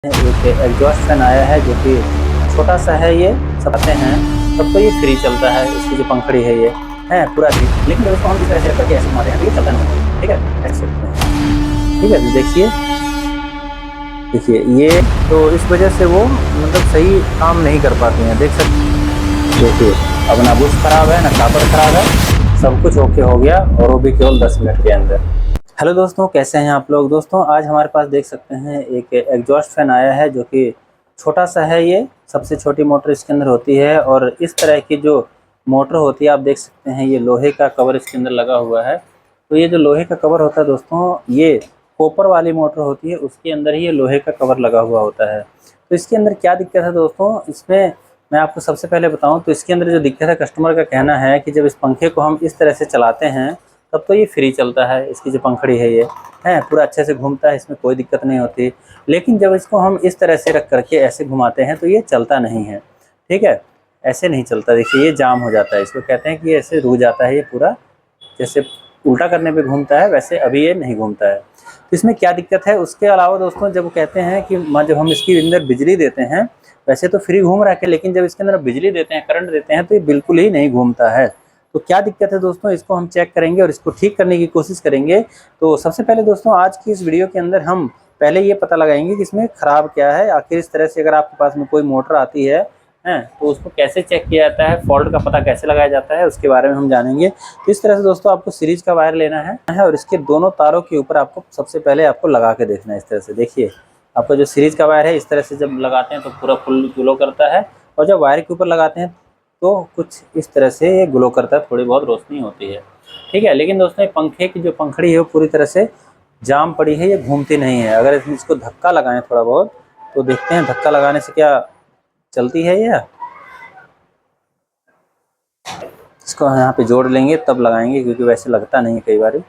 एक exhaust fan आया है जो कि छोटा सा है, ये सब आते हैं तब तो ये फ्री चलता है। इसकी जो पंखड़ी है ये है पूरा ठीक, लेकिन जब इसको हम इस तरह से करके ऐसे मारते हैं तो ये चलता नहीं। ठीक है, ऐसे सकते हैं। ठीक है, तो देखिए देखिए ये तो इस वजह से वो मतलब सही काम नहीं कर पाती हैं। देख सकते, देखिए अब ना बुश खराब है ना कापर खराब है, सब कुछ ओके हो गया और वो भी केवल 10 मिनट के अंदर। हेलो दोस्तों, कैसे हैं आप लोग। दोस्तों आज हमारे पास देख सकते हैं एक एग्जॉस्ट फैन आया है जो कि छोटा सा है। ये सबसे छोटी मोटर इसके अंदर होती है और इस तरह की जो मोटर होती है आप देख सकते हैं, ये लोहे का कवर इसके अंदर लगा हुआ है। तो ये जो लोहे का कवर होता है दोस्तों, ये कॉपर वाली मोटर होती है, उसके अंदर ही ये लोहे का कवर लगा हुआ होता है। तो इसके अंदर क्या दिक्कत है दोस्तों, इसमें मैं आपको सबसे पहले बताऊं तो इसके अंदर जो दिक्कत है, कस्टमर का कहना है कि जब इस पंखे को हम इस तरह से चलाते हैं तब तो ये फ्री चलता है। इसकी जो पंखड़ी है ये है पूरा अच्छे से घूमता है, इसमें कोई दिक्कत नहीं होती। लेकिन जब इसको हम इस तरह से रख करके ऐसे घुमाते हैं तो ये चलता नहीं है। ठीक है, ऐसे नहीं चलता। देखिए ये जाम हो जाता है, इसको कहते हैं कि ऐसे रुक जाता है ये पूरा, जैसे उल्टा करने पे घूमता है वैसे अभी ये नहीं घूमता है। तो इसमें क्या दिक्कत है। उसके अलावा दोस्तों जब कहते हैं कि जब हम इसके अंदर बिजली देते हैं, वैसे तो फ्री घूम रहा है, लेकिन जब इसके अंदर बिजली देते हैं, करंट देते हैं तो ये बिल्कुल ही नहीं घूमता है। तो क्या दिक्कत है दोस्तों, इसको हम चेक करेंगे और इसको ठीक करने की कोशिश करेंगे। तो सबसे पहले दोस्तों आज की इस वीडियो के अंदर हम पहले ये पता लगाएंगे कि इसमें खराब क्या है। आखिर इस तरह से अगर आपके पास में कोई मोटर आती है तो उसको कैसे चेक किया जाता है, फॉल्ट का पता कैसे लगाया जाता है, उसके बारे में हम जानेंगे। तो इस तरह से दोस्तों आपको सीरीज का वायर लेना है और इसके दोनों तारों के ऊपर आपको सबसे पहले आपको लगा के देखना है। इस तरह से देखिए, आपका जो सीरीज का वायर है इस तरह से जब लगाते हैं तो पूरा फुल ग्लो करता है, और जब वायर के ऊपर लगाते हैं तो कुछ इस तरह से ये ग्लो करता है, थोड़ी बहुत रोशनी होती है। ठीक है, लेकिन दोस्तों पंखे की जो पंखड़ी है वो पूरी तरह से जाम पड़ी है, ये घूमती नहीं है। अगर इसको धक्का लगाएं थोड़ा बहुत तो देखते हैं धक्का लगाने से क्या चलती है ये। इसको यहाँ पे जोड़ लेंगे तब लगाएंगे, क्योंकि वैसे लगता नहीं है कई बार।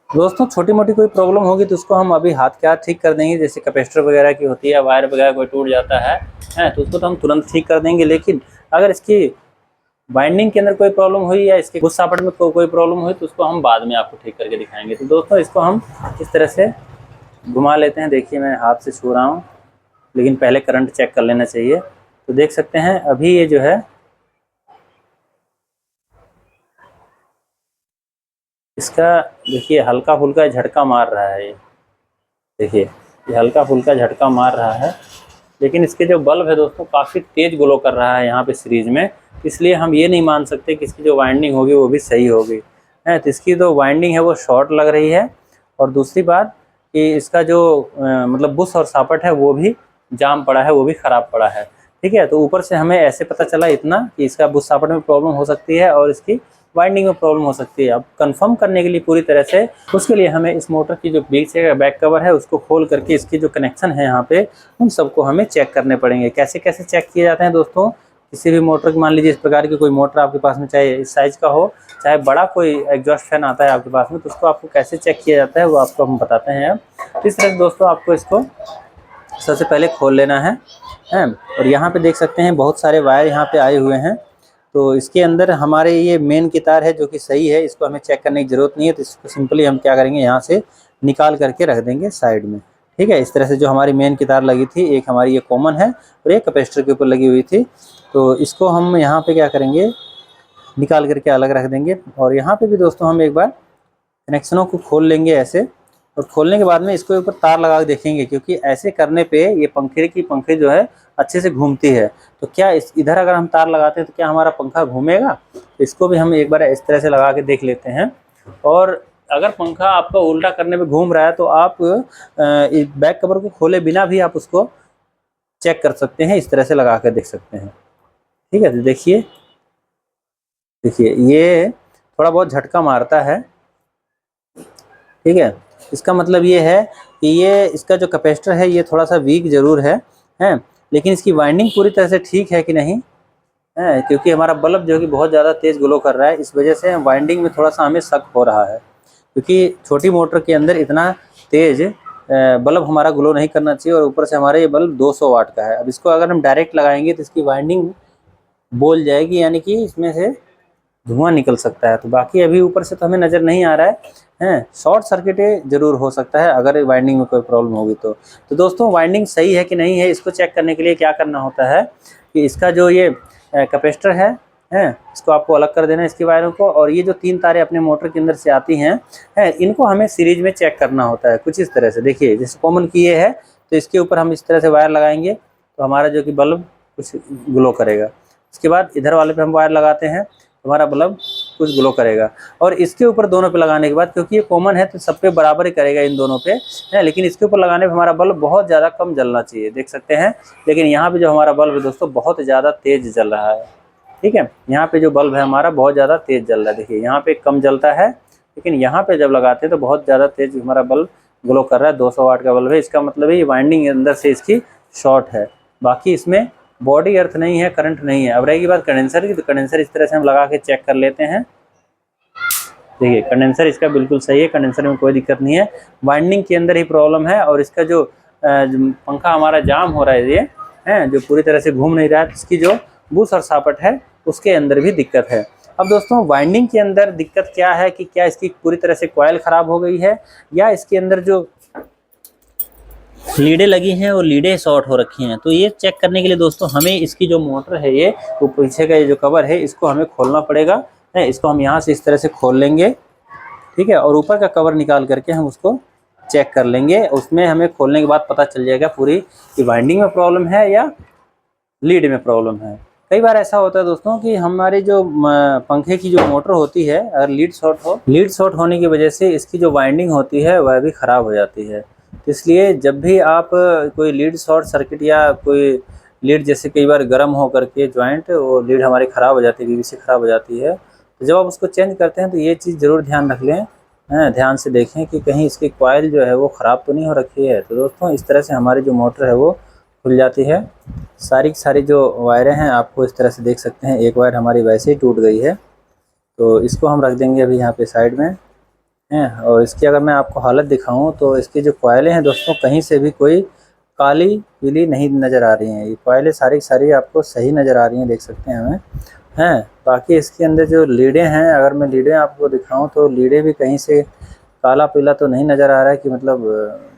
दोस्तों छोटी मोटी कोई प्रॉब्लम होगी तो उसको हम अभी हाथ के हाथ ठीक कर देंगे, जैसे कैपेसिटर वगैरह की होती है, वायर वगैरह कोई टूट जाता है तो उसको तो हम तुरंत ठीक कर देंगे। लेकिन अगर इसकी बाइंडिंग के अंदर कोई प्रॉब्लम हुई या इसके बुश सॉकेट में कोई प्रॉब्लम हुई तो उसको हम बाद में आपको ठीक करके दिखाएंगे। तो दोस्तों इसको हम इस तरह से घुमा लेते हैं। देखिए मैं हाथ से छू रहा हूँ, लेकिन पहले करंट चेक कर लेना चाहिए। तो देख सकते हैं अभी ये जो है इसका, देखिए हल्का फुल्का झटका मार रहा है ये। देखिए ये हल्का फुल्का झटका मार रहा है, लेकिन इसके जो बल्ब है दोस्तों काफ़ी तेज ग्लो कर रहा है यहाँ पे सीरीज में। इसलिए हम ये नहीं मान सकते कि इसकी जो वाइंडिंग होगी वो भी सही होगी तो इसकी जो वाइंडिंग है वो शॉर्ट लग रही है। और दूसरी बात कि इसका जो मतलब बुश और सॉकेट है वो भी जाम पड़ा है, वो भी ख़राब पड़ा है। ठीक है, तो ऊपर से हमें ऐसे पता चला इतना कि इसका बुश सॉकेट में प्रॉब्लम हो सकती है और इसकी वाइंडिंग में प्रॉब्लम हो सकती है। अब कंफर्म करने के लिए पूरी तरह से उसके लिए हमें इस मोटर की जो बीच है बैक कवर है उसको खोल करके इसकी जो कनेक्शन है यहाँ पे उन सबको हमें चेक करने पड़ेंगे। कैसे कैसे चेक किए जाते हैं दोस्तों, किसी भी मोटर की, मान लीजिए इस प्रकार की कोई मोटर आपके पास में, चाहे इस साइज का हो चाहे बड़ा कोई एग्जॉस्ट फैन आता है आपके पास में, तो उसको आपको कैसे चेक किया जाता है वो आपको हम बताते हैं। अब इस तरह से दोस्तों आपको इसको सबसे पहले खोल लेना है और यहाँ पे देख सकते हैं बहुत सारे वायर यहाँ पे आए हुए हैं। तो इसके अंदर हमारे ये मेन की तार है जो कि सही है, इसको हमें चेक करने की ज़रूरत नहीं है। तो इसको सिंपली हम क्या करेंगे, यहाँ से निकाल करके रख देंगे साइड में। ठीक है, इस तरह से जो हमारी मेन की तार लगी थी, एक हमारी ये कॉमन है और एक कैपेसिटर के ऊपर लगी हुई थी, तो इसको हम यहाँ पे क्या करेंगे, निकाल करके अलग रख देंगे। और यहाँ पे भी दोस्तों हम एक बार कनेक्शनों को खोल लेंगे ऐसे, और खोलने के बाद में इसको ऊपर तार लगा के देखेंगे, क्योंकि ऐसे करने पे ये पंखे जो है अच्छे से घूमती है। तो क्या इधर अगर हम तार लगाते हैं तो क्या हमारा पंखा घूमेगा, तो इसको भी हम एक बार इस तरह से लगा के देख लेते हैं। और अगर पंखा आपका उल्टा करने पे घूम रहा है तो आप बैक कवर को खोले बिना भी आप उसको चेक कर सकते हैं, इस तरह से लगा कर देख सकते हैं। ठीक है, तो देखिए देखिए ये थोड़ा बहुत झटका मारता है। ठीक है, इसका मतलब ये है कि ये इसका जो कैपेसिटर है ये थोड़ा सा वीक जरूर है लेकिन इसकी वाइंडिंग पूरी तरह से ठीक है कि नहीं क्योंकि हमारा बल्ब जो कि बहुत ज़्यादा तेज़ ग्लो कर रहा है, इस वजह से वाइंडिंग में थोड़ा सा हमें शक हो रहा है। क्योंकि छोटी मोटर के अंदर इतना तेज़ बल्ब हमारा ग्लो नहीं करना चाहिए, और ऊपर से हमारा ये बल्ब 200 वाट का है। अब इसको अगर हम डायरेक्ट लगाएंगे तो इसकी वाइंडिंग बोल जाएगी, यानी कि इसमें से धुआं निकल सकता है। तो बाकी अभी ऊपर से तो हमें नज़र नहीं आ रहा हैं, शॉर्ट सर्किट जरूर हो सकता है अगर वाइंडिंग में कोई प्रॉब्लम होगी तो दोस्तों वाइंडिंग सही है कि नहीं है इसको चेक करने के लिए क्या करना होता है कि इसका जो ये कैपेसिटर है इसको आपको अलग कर देना है इसकी वायरों को, और ये जो 3 तारें अपने मोटर के अंदर से आती हैं इनको हमें सीरीज में चेक करना होता है कुछ इस तरह से। देखिए जैसे कॉमन की ये है तो इसके ऊपर हम इस तरह से वायर लगाएंगे तो हमारा जो कि बल्ब कुछ ग्लो करेगा। इसके बाद इधर वाले पे हम वायर लगाते हैं तो हमारा बल्ब कुछ ग्लो करेगा, और इसके ऊपर दोनों पे लगाने के बाद, क्योंकि ये कॉमन है तो सब पे बराबर ही करेगा इन दोनों पे है, लेकिन इसके ऊपर लगाने पे हमारा बल्ब बहुत ज़्यादा कम जलना चाहिए, देख सकते हैं। लेकिन यहाँ पे जो हमारा बल्ब है दोस्तों बहुत ज़्यादा तेज जल रहा है, ठीक है। यहाँ पे जो बल्ब है हमारा बहुत ज़्यादा तेज जल रहा है, देखिए यहाँ पे कम जलता है लेकिन यहाँ पे जब लगाते हैं तो बहुत ज़्यादा तेज हमारा बल्ब ग्लो कर रहा है। 200 वाट का बल्ब है, इसका मतलब है ये वाइंडिंग अंदर से इसकी शॉर्ट है, बाकी इसमें बॉडी अर्थ नहीं है, करंट नहीं है। अब रहेगी बात कंडेंसर की, तो कंडेंसर इस तरह से हम लगा के चेक कर लेते हैं। देखिए कंडेंसर इसका बिल्कुल सही है, कंडेंसर में कोई दिक्कत नहीं है, वाइंडिंग के अंदर ही प्रॉब्लम है। और इसका जो पंखा हमारा जाम हो रहा है ये जो पूरी तरह से घूम नहीं रहा है, इसकी जो बूस और सापट है उसके अंदर भी दिक्कत है। अब दोस्तों वाइंडिंग के अंदर दिक्कत क्या है कि क्या इसकी पूरी तरह से कॉइल ख़राब हो गई है या इसके अंदर जो लीडें लगी हैं वो लीडें शॉर्ट हो रखी हैं। तो ये चेक करने के लिए दोस्तों हमें इसकी जो मोटर है ये वो पीछे का ये जो कवर है इसको हमें खोलना पड़ेगा इसको हम यहाँ से इस तरह से खोल लेंगे, ठीक है, और ऊपर का कवर निकाल करके हम उसको चेक कर लेंगे। उसमें हमें खोलने के बाद पता चल जाएगा पूरी कि वाइंडिंग में प्रॉब्लम है या लीड में प्रॉब्लम है। कई बार ऐसा होता है दोस्तों कि हमारी जो पंखे की जो मोटर होती है अगर लीड शॉर्ट होने की वजह से इसकी जो वाइंडिंग होती है वह भी ख़राब हो जाती है। इसलिए जब भी आप कोई लीड शॉर्ट सर्किट या कोई लीड जैसे कई बार गर्म हो करके जॉइंट वो लीड हमारी ख़राब हो जाती है, पीवीसी ख़राब हो जाती है, तो जब आप उसको चेंज करते हैं तो ये चीज़ ज़रूर ध्यान रख लें, ध्यान से देखें कि कहीं इसकी कॉइल जो है वो ख़राब तो नहीं हो रखी है। तो दोस्तों इस तरह से हमारी जो मोटर है वो खुल जाती है। सारी की सारी जो वायरें हैं आपको इस तरह से देख सकते हैं, एक वायर हमारी वैसे ही टूट गई है तो इसको हम रख देंगे अभी यहाँ पे साइड में हैं। और इसकी अगर मैं आपको हालत दिखाऊं तो इसकी जो कॉइलें हैं दोस्तों कहीं से भी कोई काली पीली नहीं नज़र आ रही हैं, ये कॉइलें सारी की सारी आपको सही नज़र आ रही हैं, देख सकते हैं हमें हैं। बाकी इसके अंदर जो लीडें हैं अगर मैं लीडें आपको दिखाऊं तो लीडें भी कहीं से काला पीला तो नहीं नज़र आ रहा है कि मतलब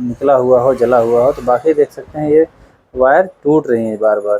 निकला हुआ हो जला हुआ हो, तो बाकी देख सकते हैं ये वायर टूट रही हैं बार बार,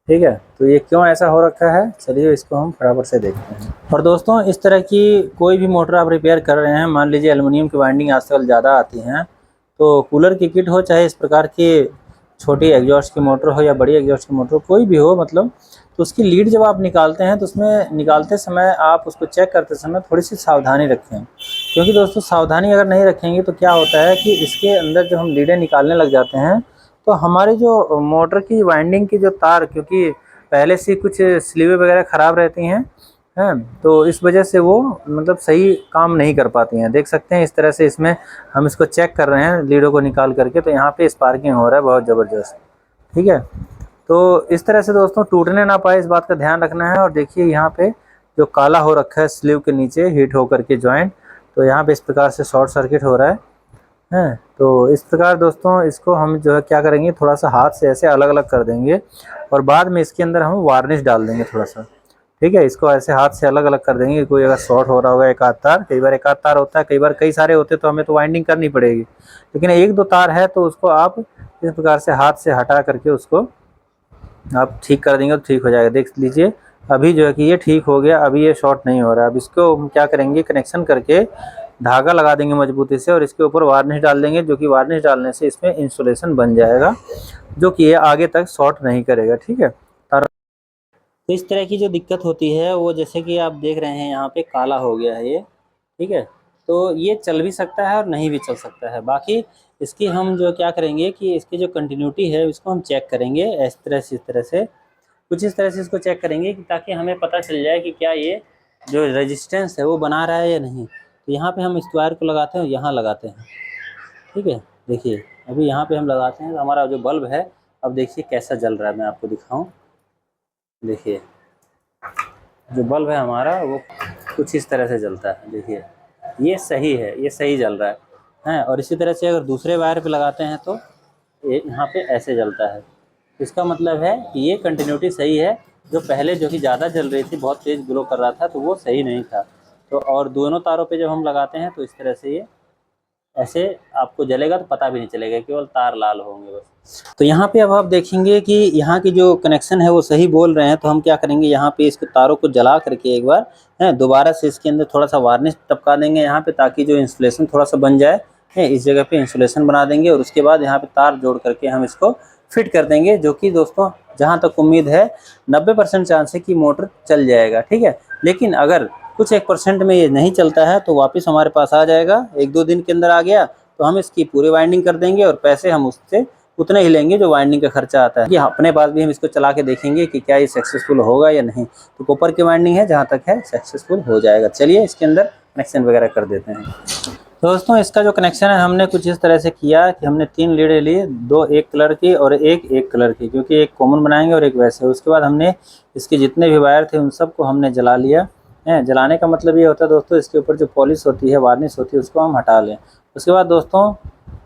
ठीक है। तो ये क्यों ऐसा हो रखा है चलिए इसको हम फटाफट से देखते हैं। और दोस्तों इस तरह की कोई भी मोटर आप रिपेयर कर रहे हैं, मान लीजिए एल्युमिनियम की वाइंडिंग आजकल ज़्यादा आती हैं, तो कूलर की किट हो चाहे इस प्रकार की छोटी एग्जॉस्ट की मोटर हो या बड़ी एग्जॉस्ट की मोटर कोई भी हो, मतलब तो उसकी लीड जब आप निकालते हैं तो उसमें निकालते समय आप उसको चेक करते समय थोड़ी सी सावधानी रखें, क्योंकि दोस्तों सावधानी अगर नहीं रखेंगे तो क्या होता है कि इसके अंदर जब हम लीडें निकालने लग जाते हैं तो हमारी जो मोटर की वाइंडिंग की जो तार, क्योंकि पहले से कुछ स्लीवें वगैरह ख़राब रहती हैं तो इस वजह से वो मतलब सही काम नहीं कर पाती हैं। देख सकते हैं इस तरह से इसमें हम इसको चेक कर रहे हैं लीडों को निकाल करके, तो यहाँ पे स्पार्किंग हो रहा है बहुत ज़बरदस्त, ठीक है। तो इस तरह से दोस्तों टूटने ना पाए इस बात का ध्यान रखना है। और देखिए यहाँ पे जो काला हो रखा है स्लीव के नीचे हीट हो करके जॉइंट, तो यहाँ पे इस प्रकार से शॉर्ट सर्किट हो रहा है। तो इस प्रकार दोस्तों इसको हम जो है क्या करेंगे थोड़ा सा हाथ से ऐसे अलग अलग कर देंगे और बाद में इसके अंदर हम वार्निश डाल देंगे थोड़ा सा, ठीक है। इसको ऐसे हाथ से अलग अलग कर देंगे। कोई अगर शॉर्ट हो रहा होगा एक आध तार, कई बार एक आध तार होता है, कई बार कई सारे होते तो हमें तो वाइंडिंग करनी पड़ेगी, लेकिन एक दो तार है तो उसको आप इस प्रकार से हाथ से हटा करके उसको आप ठीक कर देंगे तो ठीक हो जाएगा। देख लीजिए अभी जो है कि ये ठीक हो गया, अभी ये शॉर्ट नहीं हो रहा है। अब इसको हम क्या करेंगे कनेक्शन करके धागा लगा देंगे मजबूती से और इसके ऊपर वार्निश डाल देंगे, जो कि वार्निश डालने से इसमें इंसुलेशन बन जाएगा जो कि ये आगे तक शॉर्ट नहीं करेगा, ठीक है। तो इस तरह की जो दिक्कत होती है वो जैसे कि आप देख रहे हैं यहाँ पे काला हो गया है ये, ठीक है। तो ये चल भी सकता है और नहीं भी चल सकता है। बाकी इसकी हम जो क्या करेंगे कि इसकी जो कंटिन्यूटी है इसको हम चेक करेंगे इस तरह से कुछ इस तरह से इसको चेक करेंगे कि ताकि हमें पता चल जाए कि क्या ये जो रेजिस्टेंस है वो बना रहा है या नहीं। तो यहाँ पे हम इस वायर को लगाते हैं और यहाँ लगाते हैं, ठीक है। देखिए अभी यहाँ पे हम लगाते हैं तो हमारा जो बल्ब है अब देखिए कैसा जल रहा है, मैं आपको दिखाऊं। देखिए जो बल्ब है हमारा वो कुछ इस तरह से जलता है, देखिए ये सही है, ये सही जल रहा है। और इसी तरह से अगर दूसरे वायर पे लगाते हैं तो ये यहाँ पे ऐसे जलता है। इसका मतलब है कि ये कंटिन्यूटी सही है। जो पहले जो कि ज़्यादा जल रही थी, बहुत तेज़ ग्लो कर रहा था, तो वो सही नहीं था। तो और दोनों तारों पे जब हम लगाते हैं तो इस तरह से ये ऐसे आपको जलेगा, तो पता भी नहीं चलेगा, केवल तार लाल होंगे बस। तो यहाँ पे अब आप देखेंगे कि यहाँ की जो कनेक्शन है वो सही बोल रहे हैं। तो हम क्या करेंगे, यहाँ पे इसके तारों को जला करके एक बार है दोबारा से इसके अंदर थोड़ा सा वार्निश टपका देंगे यहाँ पे, ताकि जो इंसुलेशन थोड़ा सा बन जाए है। इस जगह पे इंसुलेशन बना देंगे और उसके बाद यहाँ पे तार जोड़ करके हम इसको फिट कर देंगे, जो कि दोस्तों जहाँ तक उम्मीद है 90% चांस है कि मोटर चल जाएगा, ठीक है। लेकिन अगर कुछ 1% में ये नहीं चलता है तो वापस हमारे पास आ जाएगा। 1-2 दिन के अंदर आ गया तो हम इसकी पूरी वाइंडिंग कर देंगे और पैसे हम उससे उतने ही लेंगे जो वाइंडिंग का खर्चा आता है। कि अपने पास भी हम इसको चला के देखेंगे कि क्या ये सक्सेसफुल होगा या नहीं। तो कॉपर की वाइंडिंग है, जहाँ तक है सक्सेसफुल हो जाएगा। चलिए इसके अंदर कनेक्शन वगैरह कर देते हैं। दोस्तों इसका जो कनेक्शन है हमने कुछ इस तरह से किया कि हमने 3 लीडें ली, 2 एक कलर की और एक कलर की, क्योंकि एक कॉमन बनाएंगे और एक वैसे। उसके बाद हमने इसके जितने भी वायर थे उन सबको हमने जला लिया है। जलाने का मतलब ये होता है दोस्तों, इसके ऊपर जो पॉलिश होती है, वार्निश होती है, उसको हम हटा लें। उसके बाद दोस्तों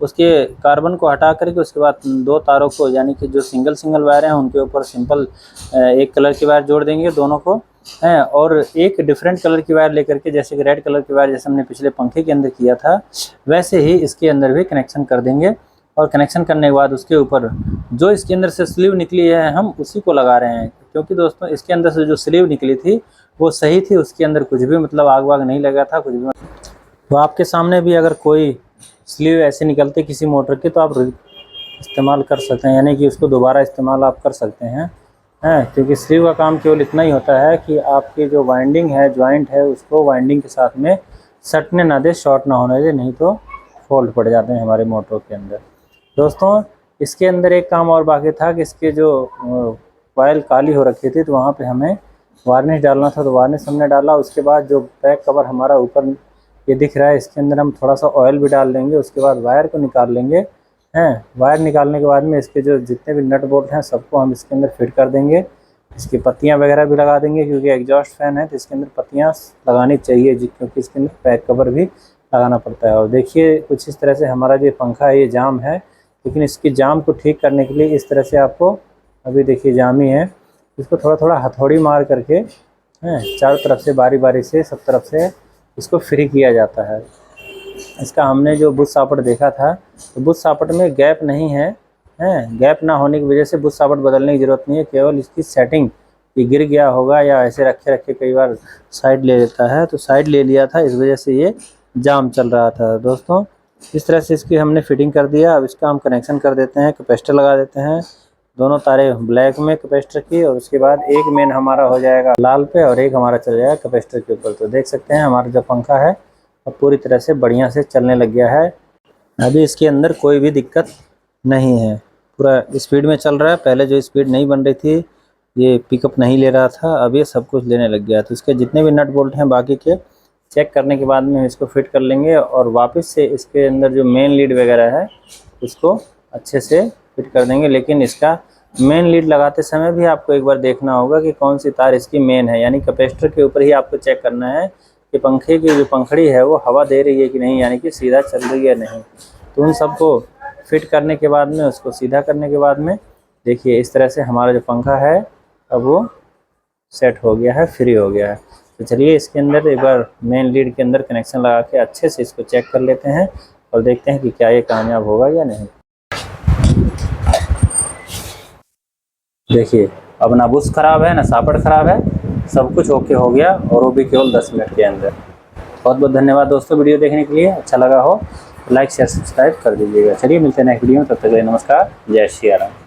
उसके कार्बन को हटा करके उसके बाद 2 तारों को, यानी कि जो सिंगल वायर हैं उनके ऊपर सिंपल एक कलर की वायर जोड़ देंगे दोनों को है। और एक डिफरेंट कलर की वायर लेकर के, जैसे कि रेड कलर की वायर जैसे हमने पिछले पंखे के अंदर किया था, वैसे ही इसके अंदर भी कनेक्शन कर देंगे। और कनेक्शन करने के बाद उसके ऊपर जो इसके अंदर से स्लीव निकली है हम उसी को लगा रहे हैं, क्योंकि दोस्तों इसके अंदर से जो स्लीव निकली थी वो सही थी, उसके अंदर कुछ भी मतलब आग वाग नहीं लगा था कुछ भी। तो आपके सामने भी अगर कोई स्लीव ऐसे निकलते किसी मोटर के तो आप इस्तेमाल कर सकते हैं, यानी कि उसको दोबारा इस्तेमाल आप कर सकते हैं क्योंकि स्लीव का काम केवल इतना ही होता है कि आपकी जो वाइंडिंग है, जॉइंट है, उसको वाइंडिंग के साथ में सटने ना दे, शॉर्ट ना होने दे, नहीं तो फॉल्ट पड़ जाते हैं हमारे मोटरों के अंदर। दोस्तों इसके अंदर एक काम और बाकी था कि इसके जो वायर काली हो रखी थी तो वहाँ पे हमें वार्निश डालना था, तो वार्निश हमने डाला। उसके बाद जो बैक कवर हमारा ऊपर ये दिख रहा है, इसके अंदर हम थोड़ा सा ऑयल भी डाल देंगे। उसके बाद वायर को निकाल लेंगे हैं। वायर निकालने के बाद में इसके जो जितने भी नट बोल्ट हैं सबको हम इसके अंदर फिट कर देंगे। इसकी पत्तियां वगैरह भी लगा देंगे, क्योंकि एग्जॉस्ट फैन है तो इसके अंदर पत्तियां लगानी चाहिए, क्योंकि इसके अंदर बैक कवर भी लगाना पड़ता है। और देखिए कुछ इस तरह से हमारा जो पंखा है ये जाम है, लेकिन इसकी जाम को ठीक करने के लिए इस तरह से आपको, अभी देखिए जाम ही है, इसको थोड़ा थोड़ा हथौड़ी मार करके चारों तरफ से बारी बारी से सब तरफ से इसको फ्री किया जाता है। इसका हमने जो बुश सापट देखा था तो बुश सापट में गैप नहीं है, गैप ना होने की वजह से बुश सापट बदलने की ज़रूरत नहीं है। केवल इसकी सेटिंग ये गिर गया होगा या ऐसे रखे रखे कई बार साइड ले लेता है, तो साइड ले लिया था, इस वजह से ये जाम चल रहा था। दोस्तों इस तरह से इसकी हमने फिटिंग कर दिया। अब इसका हम कनेक्शन कर देते हैं, कैपेसिटर लगा देते हैं, दोनों तारे ब्लैक में कैपेसिटर की, और उसके बाद एक मेन हमारा हो जाएगा लाल पे और एक हमारा चल जाएगा कैपेसिटर के ऊपर। तो देख सकते हैं हमारा जो पंखा है अब पूरी तरह से बढ़िया से चलने लग गया है। अभी इसके अंदर कोई भी दिक्कत नहीं है, पूरा स्पीड में चल रहा है। पहले जो स्पीड नहीं बन रही थी, ये पिकअप नहीं ले रहा था, अब ये सब कुछ लेने लग गया। तो इसके जितने भी नट बोल्ट हैं बाकी के चेक करने के बाद में इसको फिट कर लेंगे और वापस से इसके अंदर जो मेन लीड वगैरह है उसको अच्छे से फिट कर देंगे। लेकिन इसका मेन लीड लगाते समय भी आपको एक बार देखना होगा कि कौन सी तार इसकी मेन है, यानी कैपेसिटर के ऊपर ही आपको चेक करना है कि पंखे की जो पंखड़ी है वो हवा दे रही है कि नहीं, यानी कि सीधा चल रही है नहीं। तो उन सबको फिट करने के बाद में, उसको सीधा करने के बाद में देखिए इस तरह से हमारा जो पंखा है अब वो सेट हो गया है, फ्री हो गया है। तो चलिए इसके अंदर एक बार मेन लीड के अंदर कनेक्शन लगा के अच्छे से इसको चेक कर लेते हैं और देखते हैं कि क्या ये कामयाब होगा या नहीं। देखिए अब ना बुश खराब है ना सापट खराब है, सब कुछ ओके हो गया, और वो भी केवल 10 मिनट के अंदर। बहुत बहुत धन्यवाद दोस्तों वीडियो देखने के लिए। अच्छा लगा हो लाइक शेयर सब्सक्राइब कर दीजिएगा। चलिए मिलते हैं नेक्स्ट वीडियो में, तब तक के लिए नमस्कार, जय श्री राम।